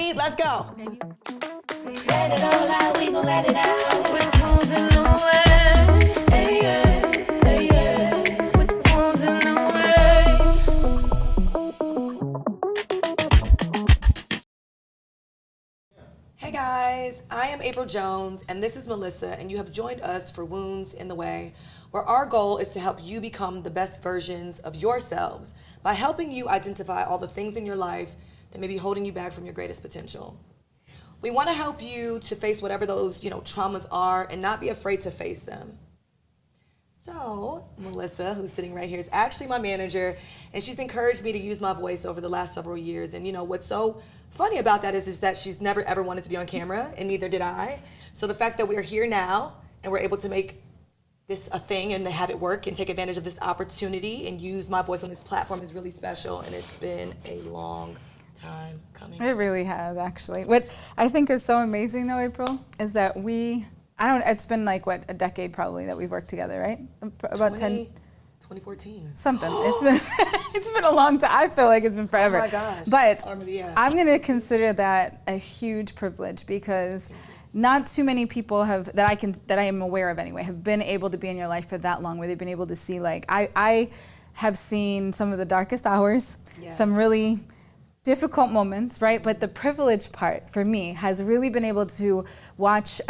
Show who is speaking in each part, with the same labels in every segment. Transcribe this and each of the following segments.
Speaker 1: ready? Let's go.
Speaker 2: Let it all out, we gon' let it out. With the wounds in the way. Hey, yeah, hey, yeah. With the wounds in the way.
Speaker 1: Hey guys, I am Apryl Jones and this is Melissa, and you have joined us for Wounds in the Way, where our goal is to help you become the best versions of yourselves by helping you identify all the things in your life that may be holding you back from your greatest potential. We want to help you to face whatever those, traumas are and not be afraid to face them. So, Melissa, who's sitting right here, is actually my manager, and she's encouraged me to use my voice over the last several years. And what's so funny about that is that she's never ever wanted to be on camera, and neither did I. So the fact that we're here now and we're able to make this a thing and to have it work and take advantage of this opportunity and use my voice on this platform is really special, and it's been a long time coming.
Speaker 3: It really has, actually. What I think is so amazing though, Apryl, is that it's been like, a decade probably that we've worked together, right? About
Speaker 1: 2014.
Speaker 3: Something. It's been a long time. I feel like it's been forever.
Speaker 1: Oh my gosh.
Speaker 3: But
Speaker 1: yeah.
Speaker 3: I'm going to consider that a huge privilege, because not too many people that I am aware of anyway, have been able to be in your life for that long, where they've been able to see, like, I have seen some of the darkest hours,
Speaker 1: Yes.
Speaker 3: some really difficult moments, right? But the privilege part for me has really been able to watch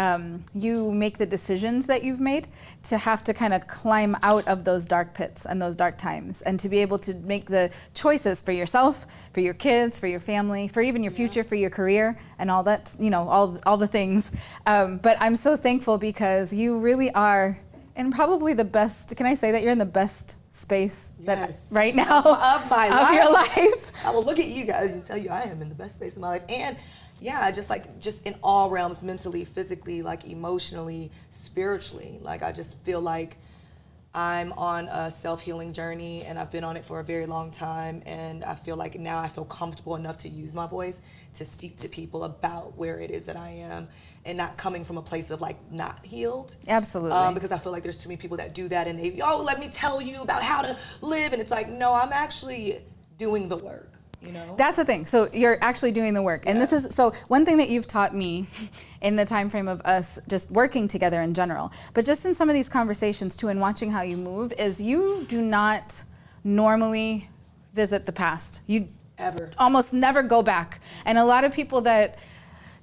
Speaker 3: you make the decisions that you've made, to have to kind of climb out of those dark pits and those dark times, and to be able to make the choices for yourself, for your kids, for your family, for even your future, for your career, and all that, all the things. But I'm so thankful, because you really are in probably the best, can I say that you're in the best space
Speaker 1: Yes.
Speaker 3: that right now
Speaker 1: of my life.
Speaker 3: your life.
Speaker 1: I will look at you guys and tell you I am in the best space of my life. And yeah, just in all realms, mentally, physically, emotionally, spiritually. I just feel like I'm on a self-healing journey, and I've been on it for a very long time. And I feel like now I feel comfortable enough to use my voice to speak to people about where it is that I am, and not coming from a place of not healed.
Speaker 3: Absolutely.
Speaker 1: Because I feel like there's too many people that do that, and let me tell you about how to live. And it's like, no, I'm actually doing the work.
Speaker 3: That's the thing. So you're actually doing the work. And this is, so one thing that you've taught me in the time frame of us just working together in general, but just in some of these conversations too, and watching how you move, is you do not normally visit the past. You
Speaker 1: Ever.
Speaker 3: Almost never go back. And a lot of people that,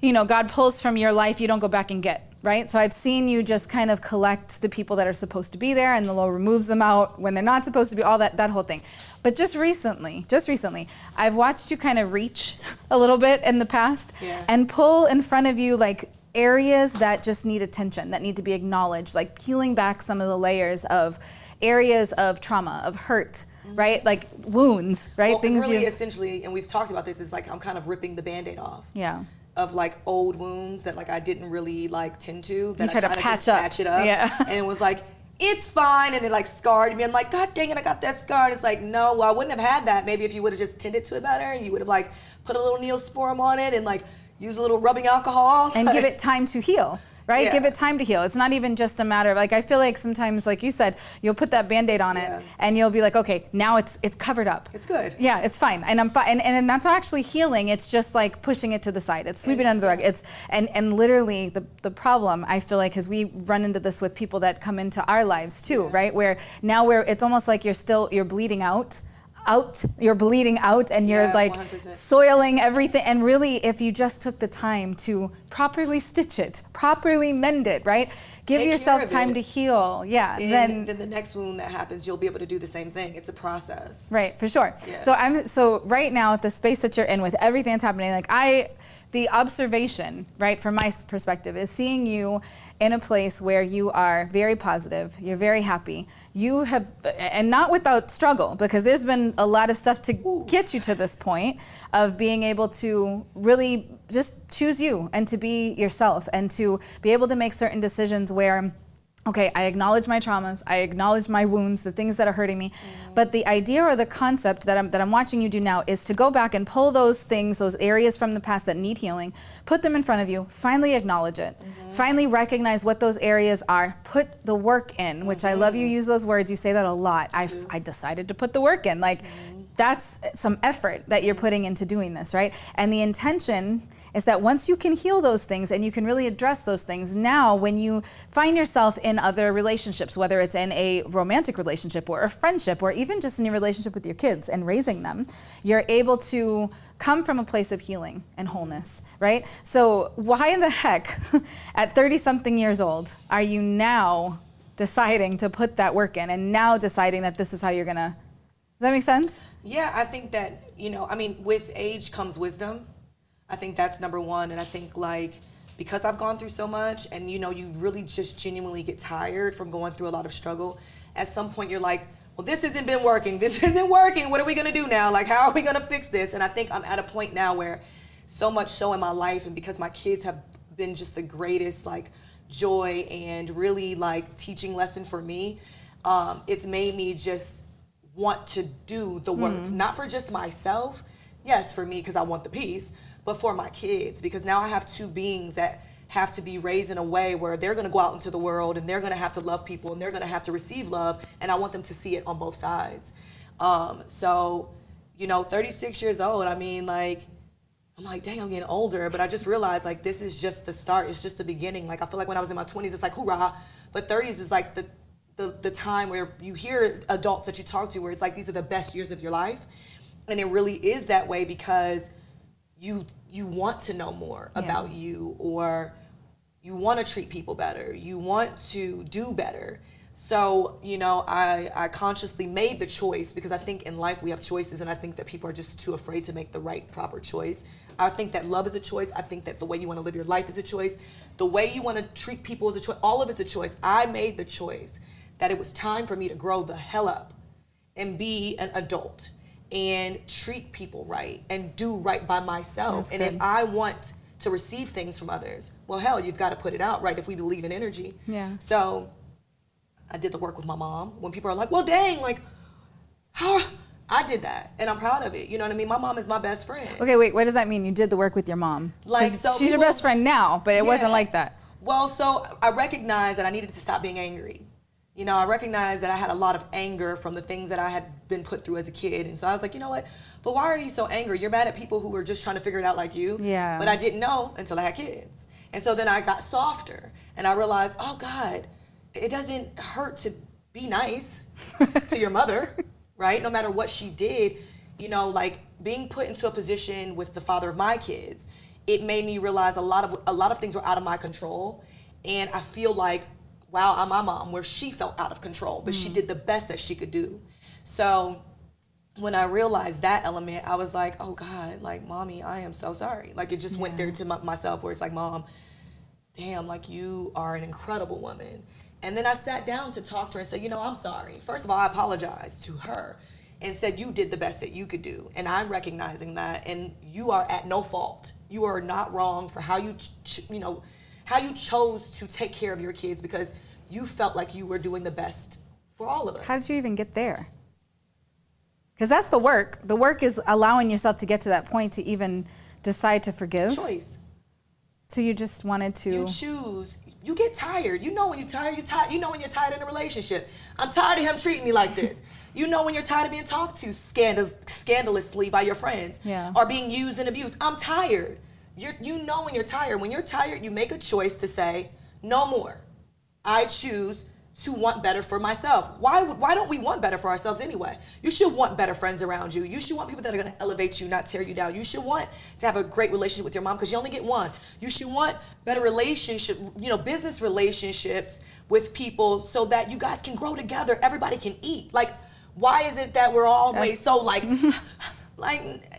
Speaker 3: God pulls from your life, you don't go back and get. Right? So I've seen you just kind of collect the people that are supposed to be there, and the Lord removes them out when they're not supposed to be, all that whole thing. But just recently, I've watched you kind of reach a little bit in the past, and pull in front of you areas that just need attention, that need to be acknowledged, peeling back some of the layers of areas of trauma, of hurt, right? Wounds, right?
Speaker 1: Well, things really essentially, and we've talked about this, is I'm kind of ripping the Band-Aid off.
Speaker 3: Yeah.
Speaker 1: Of old wounds that I didn't really tend to. That
Speaker 3: you try to patch
Speaker 1: it up.
Speaker 3: Yeah.
Speaker 1: And it was it's fine, and it scarred me. I'm like, God dang it, I got that scar. And it's no, well, I wouldn't have had that maybe if you would have just tended to it better, and you would have put a little Neosporin on it and use a little rubbing alcohol.
Speaker 3: And give it time to heal. Right?
Speaker 1: Yeah.
Speaker 3: Give it time to heal. It's not even just a matter of I feel like sometimes, like you said, you'll put that Band-Aid on it and you'll be like, okay, now it's covered up.
Speaker 1: It's good.
Speaker 3: Yeah, it's fine. And I'm fine. And that's not actually healing. It's just pushing it to the side. It's sweeping under the rug. It's and literally the problem, I feel like, is we run into this with people that come into our lives too, right? Where now it's almost like you're bleeding out, you're bleeding out, and you're
Speaker 1: 100%.
Speaker 3: soiling everything. And really, if you just took the time to properly stitch it, properly mend it, right? Give
Speaker 1: Take
Speaker 3: yourself
Speaker 1: care of
Speaker 3: time
Speaker 1: it.
Speaker 3: to heal. Yeah.
Speaker 1: Then the next wound that happens, you'll be able to do the same thing. It's a process.
Speaker 3: Right, for sure.
Speaker 1: Yeah.
Speaker 3: So right now, at the space that you're in, with everything that's happening, the observation, right, from my perspective, is seeing you in a place where you are very positive, you're very happy. You have, and not without struggle, because there's been a lot of stuff to get you to this point of being able to really just choose you and to be yourself, and to be able to make certain decisions where, okay, I acknowledge my traumas, I acknowledge my wounds, the things that are hurting me. But the idea or the concept that I'm watching you do now is to go back and pull those things, those areas from the past that need healing, put them in front of you, finally acknowledge it, finally recognize what those areas are, put the work in, which I love you use those words, you say that a lot. I decided to put the work in. That's some effort that you're putting into doing this, right? And the intention is that once you can heal those things and you can really address those things, now when you find yourself in other relationships, whether it's in a romantic relationship or a friendship or even just in your relationship with your kids and raising them, you're able to come from a place of healing and wholeness, right? So why in the heck at 30 something years old are you now deciding to put that work in and now deciding that this is how you're gonna, does that make sense?
Speaker 1: Yeah, I think that, with age comes wisdom. I think that's number one. And I think like, because I've gone through so much and you really just genuinely get tired from going through a lot of struggle. At some point you're like, well, this hasn't been working. This isn't working. What are we gonna do now? Like, how are we gonna fix this? And I think I'm at a point now where so much so in my life, and because my kids have been just the greatest like joy and really like teaching lesson for me, it's made me just want to do the work, not for just myself, yes, for me because I want the peace, but for my kids, because now I have two beings that have to be raised in a way where they're going to go out into the world and they're going to have to love people and they're going to have to receive love, and I want them to see it on both sides. So 36 years old, I'm like, dang, I'm getting older, but I just realized like this is just the start. It's just the beginning. Like I feel like when I was in my 20s, it's like hoorah, but 30s is like the time where you hear adults that you talk to where it's like these are the best years of your life, and it really is that way because you want to know more about you, or you want to treat people better, you want to do better. So I consciously made the choice, because I think in life we have choices, and I think that people are just too afraid to make the right proper choice. I think that love is a choice. I think that the way you want to live your life is a choice. The way you want to treat people is a choice. All of it's a choice. I made the choice that it was time for me to grow the hell up and be an adult and treat people right and do right by myself. And if I want to receive things from others, well, hell, you've got to put it out, right? If we believe in energy.
Speaker 3: Yeah.
Speaker 1: So I did the work with my mom. When people are like, well, dang, like, how? I did that, and I'm proud of it. You know what I mean? My mom is my best friend.
Speaker 3: Okay, wait, what does that mean? You did the work with your mom?
Speaker 1: Like, so
Speaker 3: she's your best friend now, but it wasn't like that.
Speaker 1: Well, so I recognized that I needed to stop being angry. I recognized that I had a lot of anger from the things that I had been put through as a kid. And so I was like, you know what? But why are you so angry? You're mad at people who were just trying to figure it out like you.
Speaker 3: Yeah.
Speaker 1: But I didn't know until I had kids. And so then I got softer, and I realized, oh God, it doesn't hurt to be nice to your mother, right? No matter what she did, like being put into a position with the father of my kids, it made me realize a lot of things were out of my control. And I feel like, wow, I'm my mom, where she felt out of control, but she did the best that she could do. So when I realized that element, I was like, oh God, like, mommy, I am so sorry. Like, it just went there to myself, where it's like, mom, damn, like, you are an incredible woman. And then I sat down to talk to her and said, I'm sorry. First of all, I apologized to her and said, you did the best that you could do. And I'm recognizing that, and you are at no fault. You are not wrong for how you how you chose to take care of your kids, because you felt like you were doing the best for all of us.
Speaker 3: How did you even get there? Because that's the work. The work is allowing yourself to get to that point to even decide to forgive.
Speaker 1: Choice.
Speaker 3: So you just wanted to.
Speaker 1: You choose. You get tired. You know when you're tired, You know when you're tired in a relationship. I'm tired of him treating me like this. You know when you're tired of being talked to scandalously by your friends.
Speaker 3: Yeah.
Speaker 1: Or being used and abused. I'm tired. You know when you're tired. When you're tired, you make a choice to say, no more. I choose to want better for myself. Why don't we want better for ourselves anyway? You should want better friends around you. You should want people that are going to elevate you, not tear you down. You should want to have a great relationship with your mom, because you only get one. You should want better business relationships with people, so that you guys can grow together. Everybody can eat. Like, why is it that we're always so like,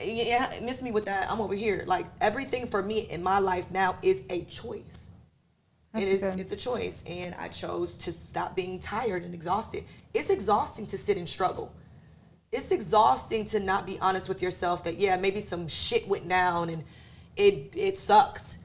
Speaker 1: yeah, miss me with that. I'm over here. Like, everything for me in my life now is a choice. It's a choice, and I chose to stop being tired and exhausted. It's exhausting to sit and struggle. It's exhausting to not be honest with yourself that, yeah, maybe some shit went down and it sucks.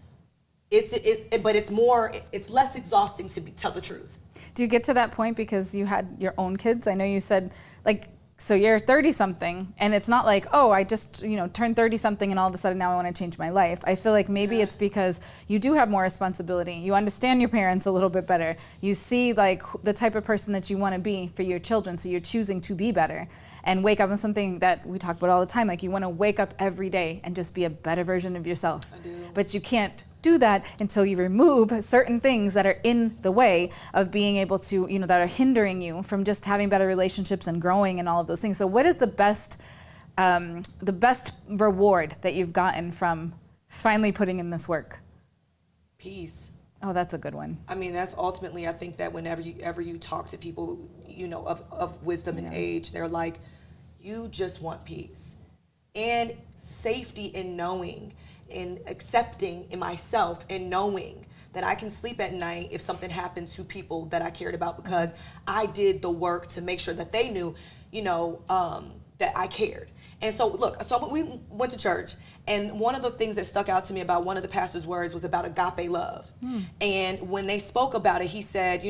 Speaker 1: But it's less exhausting to tell the truth.
Speaker 3: Do you get to that point because you had your own kids? I know you said, like, So you're 30 something, and it's not like, oh, I just, turned 30 something and all of a sudden now I want to change my life. I feel like maybe it's because you do have more responsibility. You understand your parents a little bit better. You see like the type of person that you want to be for your children, so you're choosing to be better and wake up on something that we talk about all the time. Like you want to wake up every day and just be a better version of yourself.
Speaker 1: I do.
Speaker 3: But you can't do that until you remove certain things that are in the way of being able to, that are hindering you from just having better relationships and growing and all of those things. So what is the best reward that you've gotten from finally putting in this work?
Speaker 1: Peace.
Speaker 3: Oh, that's a good one.
Speaker 1: I mean, that's ultimately, I think that whenever you talk to people, of wisdom and age, they're like, you just want peace and safety in knowing and accepting in myself and knowing that I can sleep at night if something happens to people that I cared about, because I did the work to make sure that they knew, that I cared. And so look, so we went to church, and one of the things that stuck out to me about one of the pastor's words was about agape love. And when they spoke about it, he said,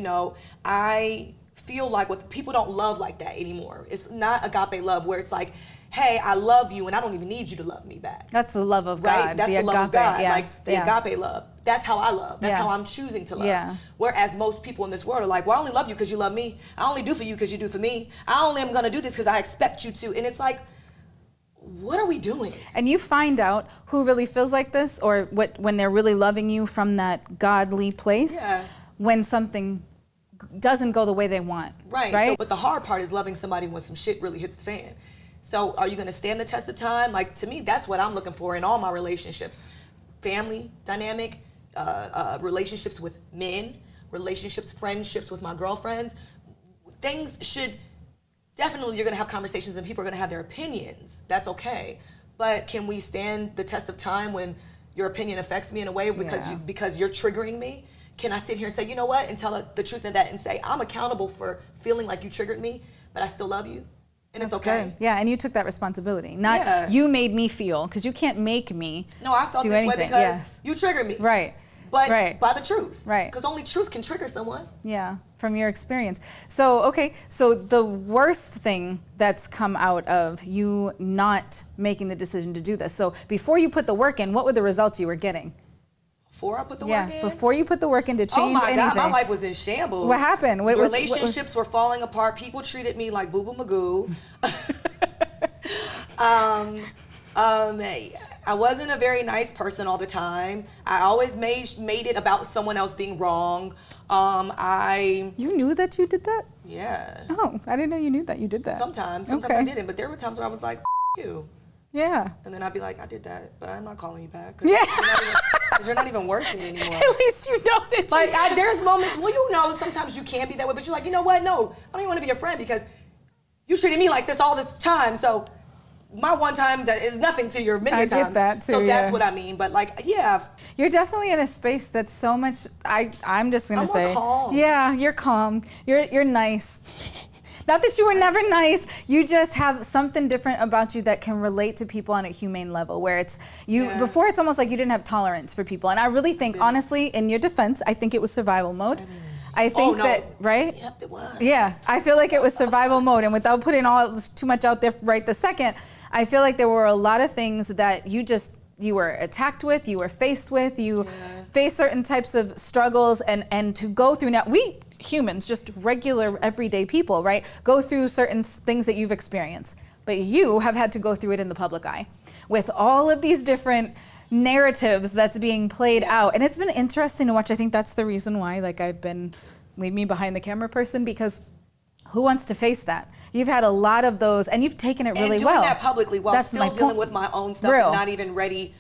Speaker 1: I feel like people don't love like that anymore. It's not agape love where it's like, hey, I love you and I don't even need you to love me back.
Speaker 3: That's the love of
Speaker 1: right?
Speaker 3: God.
Speaker 1: That's the love of God.
Speaker 3: Yeah.
Speaker 1: Like the agape love. That's how I love. That's how I'm choosing to love.
Speaker 3: Yeah.
Speaker 1: Whereas most people in this world are like, well, I only love you because you love me. I only do for you because you do for me. I only am going to do this because I expect you to. And it's like, what are we doing?
Speaker 3: And you find out who really feels like this, or when they're really loving you from that godly place, when something doesn't go the way they want.
Speaker 1: Right. So, but the hard part is loving somebody when some shit really hits the fan. So are you going to stand the test of time? Like, to me, that's what I'm looking for in all my relationships. Family dynamic, relationships with men, relationships, friendships with my girlfriends. Things should, definitely you're going to have conversations and people are going to have their opinions. That's okay. But can we stand the test of time when your opinion affects me in a way because you're triggering me? Can I sit here and say, you know what, and tell the truth of that and say, I'm accountable for feeling like you triggered me, but I still love you? And
Speaker 3: That's
Speaker 1: it's okay.
Speaker 3: Good. Yeah, and you took that responsibility. Not you made me feel, because you can't make me.
Speaker 1: No, I felt
Speaker 3: do
Speaker 1: this
Speaker 3: anything.
Speaker 1: way because you triggered me.
Speaker 3: Right.
Speaker 1: But by the truth.
Speaker 3: Right.
Speaker 1: Because only truth can trigger someone.
Speaker 3: Yeah, from your experience. So, okay, so the worst thing that's come out of you not making the decision to do this. So before you put the work in, what were the results you were getting?
Speaker 1: Before I put the work in?
Speaker 3: Yeah, before you put the work in to change anything.
Speaker 1: Oh my God, my life was in shambles.
Speaker 3: What happened?
Speaker 1: Relationships were falling apart. People treated me like Boo Boo Magoo. I wasn't a very nice person all the time. I always made it about someone else being wrong.
Speaker 3: You knew that you did that?
Speaker 1: Yeah.
Speaker 3: Oh, I didn't know you knew that you did that.
Speaker 1: Sometimes I didn't, but there were times where I was like, you.
Speaker 3: Yeah.
Speaker 1: And then I'd be like, I did that, but I'm not calling you back.
Speaker 3: Yeah.
Speaker 1: Because you're not even worth it anymore.
Speaker 3: At least you know that.
Speaker 1: But there's moments, sometimes you can be that way, but you're like, you know what? No, I don't even want to be your friend because you treated me like this all this time. So my one time that is nothing to your many times.
Speaker 3: I get that too.
Speaker 1: So that's what I mean. But
Speaker 3: you're definitely in a space that's so much. I'm just gonna say,
Speaker 1: calm.
Speaker 3: Yeah, you're calm. You're nice. Not that you were never nice. You just have something different about you that can relate to people on a humane level. Where it's you before, it's almost like you didn't have tolerance for people. And I really think, honestly, in your defense, I think it was survival mode. I think that, right?
Speaker 1: Yep, it was.
Speaker 3: Yeah, I feel like it was survival mode, and without putting too much out there right this second, I feel like there were a lot of things that you were attacked with, you were faced with, you faced certain types of struggles, and to go through now, we humans, just regular everyday people, right, go through certain things that you've experienced, but you have had to go through it in the public eye with all of these different narratives that's being played out. And it's been interesting to watch. I think that's the reason why I've been leave me behind the camera person, because who wants to face that? You've had a lot of those and you've taken it really well.
Speaker 1: And doing that publicly while still dealing with my own stuff and not even ready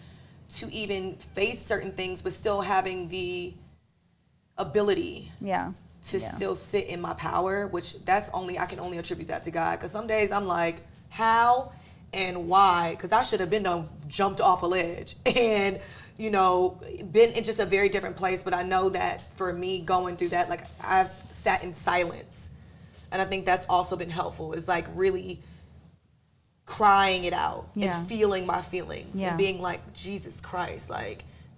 Speaker 1: to even face certain things, but still having the ability to still sit in my power, which I can only attribute that to God. Because some days I'm like, how and why? Because I should have been jumped off a ledge and, been in just a very different place. But I know that for me going through that, I've sat in silence. And I think that's also been helpful, is really crying it out and feeling my feelings and being like, Jesus Christ,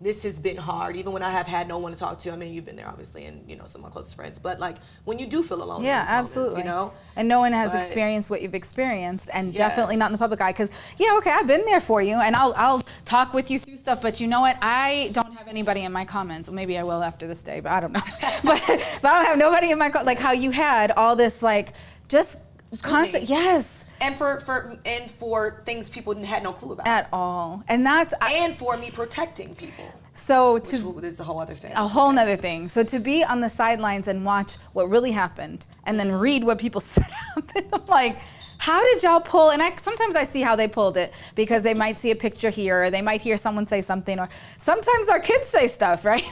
Speaker 1: this has been hard, even when I have had no one to talk to. I mean, you've been there, obviously, and, some of my closest friends. But, like, when you do feel alone in these
Speaker 3: absolutely.
Speaker 1: moments,
Speaker 3: And no one has experienced what you've experienced, and definitely not in the public eye. Because, I've been there for you, and I'll talk with you through stuff. But you know what? I don't have anybody in my comments. Maybe I will after this day, but I don't know. but I don't have nobody in my like how you had all this, like, just constant, yes.
Speaker 1: And for things people had no clue about.
Speaker 3: At all. And that's...
Speaker 1: and for me protecting people.
Speaker 3: So
Speaker 1: this is a whole other thing.
Speaker 3: A whole nother thing. So to be on the sidelines and watch what really happened and then read what people said happened, I'm like, how did y'all pull? And sometimes I see how they pulled it because they might see a picture here or they might hear someone say something, or sometimes our kids say stuff, right?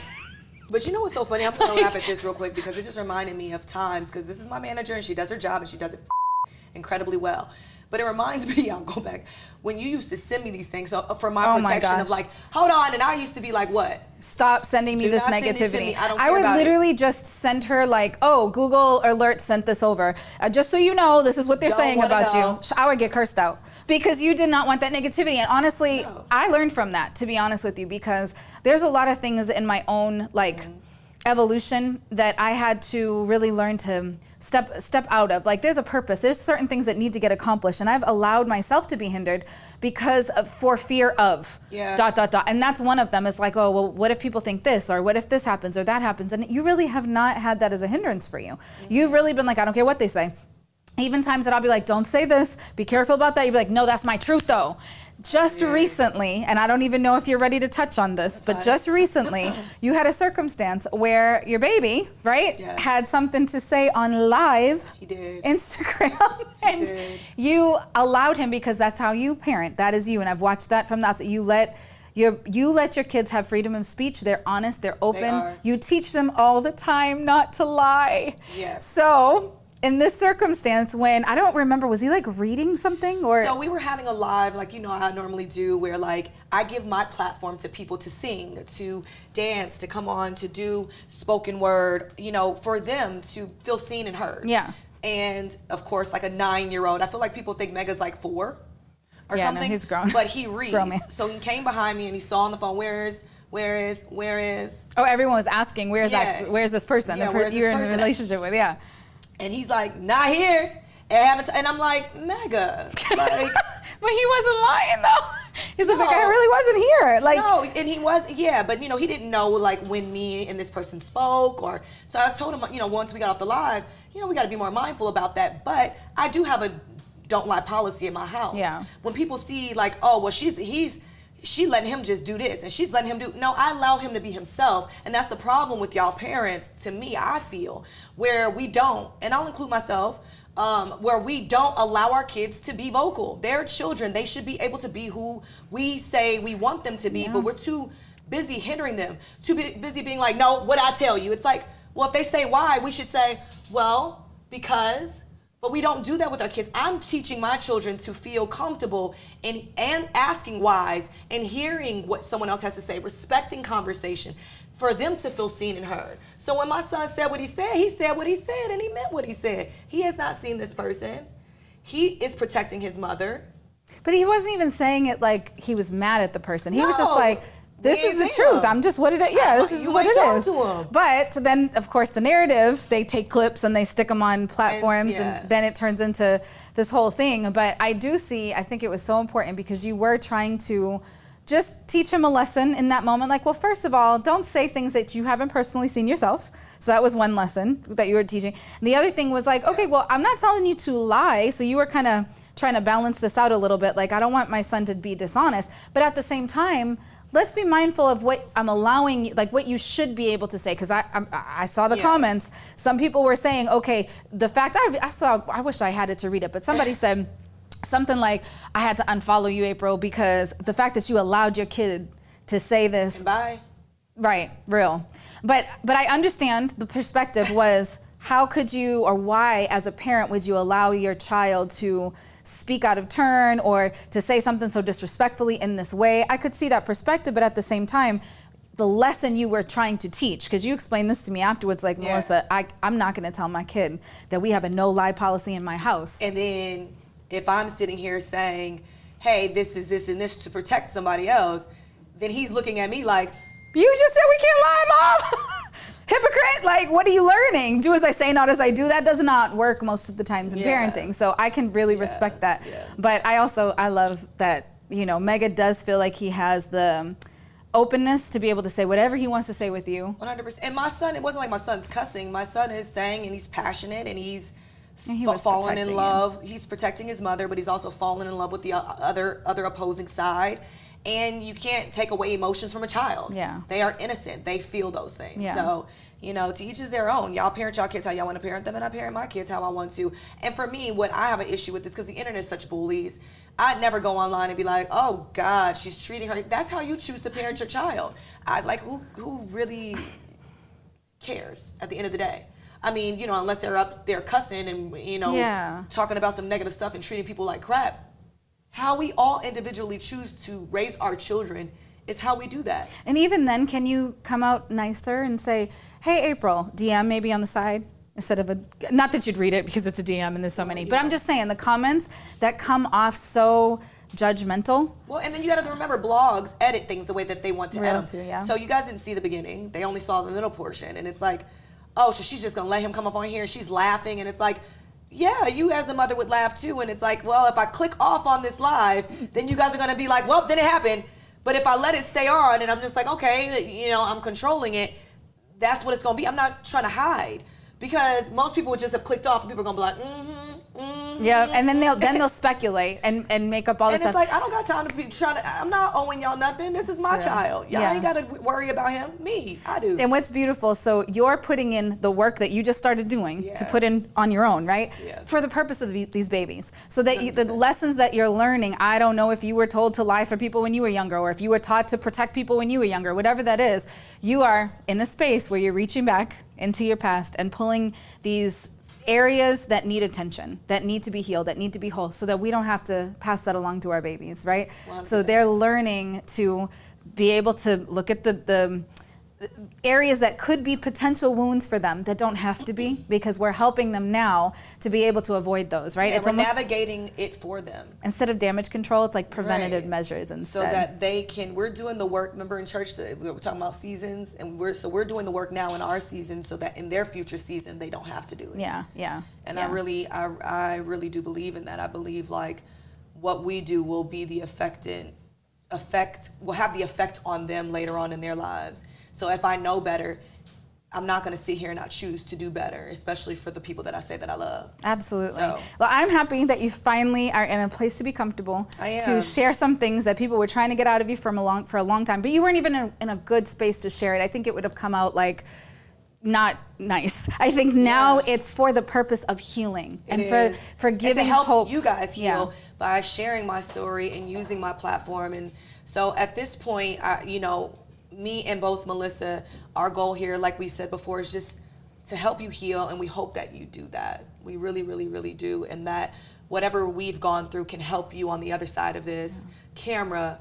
Speaker 1: But you know what's so funny? I'm going to laugh at this real quick because it just reminded me of times, because this is my manager and she does her job and she does it incredibly well. But it reminds me, I'll go back, when you used to send me these things for my protection of like, hold on, and I used to be like, what?
Speaker 3: Stop sending me this negativity.
Speaker 1: I
Speaker 3: would literally just send her like, oh, Google Alert sent this over. Just so you know, this is what they're saying about you. I would get cursed out because you did not want that negativity. And honestly, I learned from that, to be honest with you, because there's a lot of things in my own evolution that I had to really learn to step out of. Like, there's a purpose. There's certain things that need to get accomplished, and I've allowed myself to be hindered because for fear of ... And that's one of them. Is like, oh, well, what if people think this, or what if this happens or that happens? And you really have not had that as a hindrance for you. You've really been like, I don't care what they say. Even times that I'll be like, don't say this, be careful about that. You'd be like, no, that's my truth though. Just recently, and I don't even know if you're ready to touch on this, but just recently, you had a circumstance where your baby, had something to say on live Instagram, and you allowed him, because that's how you parent. That is you, and I've watched that from that. So you let your kids have freedom of speech. They're honest. They're open. You teach them all the time not to lie. So in this circumstance, when I don't remember, was he like reading something or?
Speaker 1: So we were having a live, like, how I normally do, where like I give my platform to people to sing, to dance, to come on, to do spoken word, for them to feel seen and heard. And of course, like a 9-year-old, I feel like people think Mega's like 4 or something.
Speaker 3: No, he's grown.
Speaker 1: But he reads. So he came behind me and he saw on the phone, where is?
Speaker 3: Oh, everyone was asking, where's this person? You're in a relationship with,
Speaker 1: And he's like, not here. And I'm like, Mega. Like,
Speaker 3: but he wasn't lying though. He's like, I really wasn't here. Like,
Speaker 1: no, and he was, but he didn't know like when me and this person spoke, or so I told him, once we got off the live, we got to be more mindful about that. But I do have a don't lie policy in my house. When people see like, oh, well, she letting him just do this and she's letting him do, no, I allow him to be himself. And that's the problem with y'all parents, to me, I feel, where we don't, and I'll include myself, where we don't allow our kids to be vocal. They're children. They should be able to be who we say we want them to be, but we're too busy hindering them, too busy being like, no, what I tell you. It's like, well, if they say why, we should say, well, because. But we don't do that with our kids. I'm teaching my children to feel comfortable and asking whys and hearing what someone else has to say, respecting conversation, for them to feel seen and heard. So when my son said what he said what he said, and he meant what he said. He has not seen this person. He is protecting his mother.
Speaker 3: But he wasn't even saying it like he was mad at the person. He was just like, this is the truth. I'm just what it is. Yeah, this is what it is. But then, of course, the narrative, they take clips and they stick them on platforms, and then it turns into this whole thing. But I think it was so important because you were trying to just teach him a lesson in that moment. Like, well, first of all, don't say things that you haven't personally seen yourself. So that was one lesson that you were teaching. And the other thing was like, okay, well, I'm not telling you to lie. So you were kind of trying to balance this out a little bit. Like, I don't want my son to be dishonest. But at the same time, let's be mindful of what I'm allowing, like what you should be able to say. Because I saw the comments. Some people were saying, okay, the fact I wish I had it to read it, but somebody said something like, I had to unfollow you, Apryl, because the fact that you allowed your kid to say this.
Speaker 1: And bye.
Speaker 3: Right, real. But I understand the perspective was, how could you, or why as a parent would you allow your child to speak out of turn or to say something so disrespectfully in this way? I could see that perspective, but at the same time, the lesson you were trying to teach, because you explained this to me afterwards, like, Melissa, I'm not going to tell my kid that we have a no lie policy in my house.
Speaker 1: And then if I'm sitting here saying, hey, this is this and this to protect somebody else, then he's looking at me like,
Speaker 3: You just said we can't lie, Mom. Hypocrite. Like, what are you learning? Do as I say, not as I do. That does not work most of the times in parenting. So I can really respect that. Yeah. But I love that, you know, Mega does feel like he has the openness to be able to say whatever he wants to say with you.
Speaker 1: 100%. And my son, it wasn't like my son's cussing. My son is saying, and he's passionate, and he's fallen in love. He's protecting his mother, but he's also fallen in love with the other opposing side. And you can't take away emotions from a child.
Speaker 3: Yeah.
Speaker 1: They are innocent. They feel those things.
Speaker 3: Yeah.
Speaker 1: So, you know, to each is their own. Y'all parent y'all kids how y'all want to parent them, and I parent my kids how I want to. And for me, what I have an issue with is because the internet is such bullies. I'd never go online and be like, oh God, she's treating her. That's how you choose to parent your child. Who really cares at the end of the day? I mean, you know, unless they're up there cussing and, you know, talking about some negative stuff and treating people like crap. How we all individually choose to raise our children is how we do that.
Speaker 3: And even then, can you come out nicer and say, hey, April, DM maybe on the side? Instead of not that you'd read it because it's a DM and there's so many, but I'm just saying the comments that come off so judgmental.
Speaker 1: Well, and then you got to remember, blogs edit things the way that they want to edit them.
Speaker 3: Yeah.
Speaker 1: So you guys didn't see the beginning. They only saw the middle portion. And it's like, oh, so she's just going to let him come up on here and she's laughing. And it's like, yeah, you as a mother would laugh too. And it's like, well, if I click off on this live, then you guys are going to be like, well, then it happened. But if I let it stay on and I'm just like, okay, you know, I'm controlling it, that's what it's going to be. I'm not trying to hide. Because most people would just have clicked off and people are going to be like,
Speaker 3: yeah, and then they'll speculate and make up all this stuff.
Speaker 1: And it's like, I don't got time to be I'm not owing y'all nothing. This is my child. Y'all ain't got to worry about him. Me, I do.
Speaker 3: And what's beautiful, so you're putting in the work that you just started doing to put in on your own, right?
Speaker 1: Yes.
Speaker 3: For the purpose of these babies. So that the lessons that you're learning, I don't know if you were told to lie for people when you were younger, or if you were taught to protect people when you were younger, whatever that is, you are in a space where you're reaching back into your past and pulling these areas that need attention, that need to be healed, that need to be whole, so that we don't have to pass that along to our babies, right? 100%. So they're learning to be able to look at the areas that could be potential wounds for them that don't have to be, because we're helping them now to be able to avoid those, right?
Speaker 1: Yeah,
Speaker 3: it's
Speaker 1: we're
Speaker 3: almost
Speaker 1: navigating it for them.
Speaker 3: Instead of damage control, it's like preventative measures instead.
Speaker 1: So that they can, we're doing the work, remember in church, we were talking about seasons, and we're doing the work now in our season so that in their future season, they don't have to do it.
Speaker 3: Yeah.
Speaker 1: And I really do believe in that. I believe like what we do will be will have the effect on them later on in their lives. So if I know better, I'm not going to sit here and not choose to do better, especially for the people that I say that I love.
Speaker 3: Absolutely.
Speaker 1: So.
Speaker 3: Well, I'm happy that you finally are in a place to be comfortable, to share some things that people were trying to get out of you for a long time, but you weren't even in a good space to share it. I think it would have come out like not nice. I think now it's for the purpose of healing and for giving
Speaker 1: and to help
Speaker 3: hope.
Speaker 1: You guys heal by sharing my story and using my platform. And so at this point, me and both Melissa, our goal here, like we said before, is just to help you heal, and we hope that you do that. We really, really, really do, and that whatever we've gone through can help you on the other side of this camera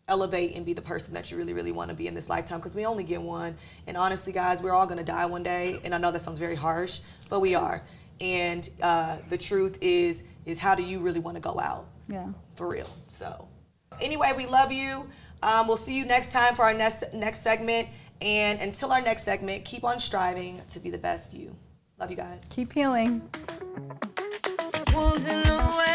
Speaker 1: elevate and be the person that you really, really want to be in this lifetime, because we only get one. And honestly, guys, we're all going to die one day, and I know that sounds very harsh, but we are. And the truth is how do you really want to go out? Yeah. For real. So anyway, we love you. We'll see you next time for our next segment. And until our next segment, keep on striving to be the best you. Love you guys.
Speaker 3: Keep healing.
Speaker 2: Wounds in the way.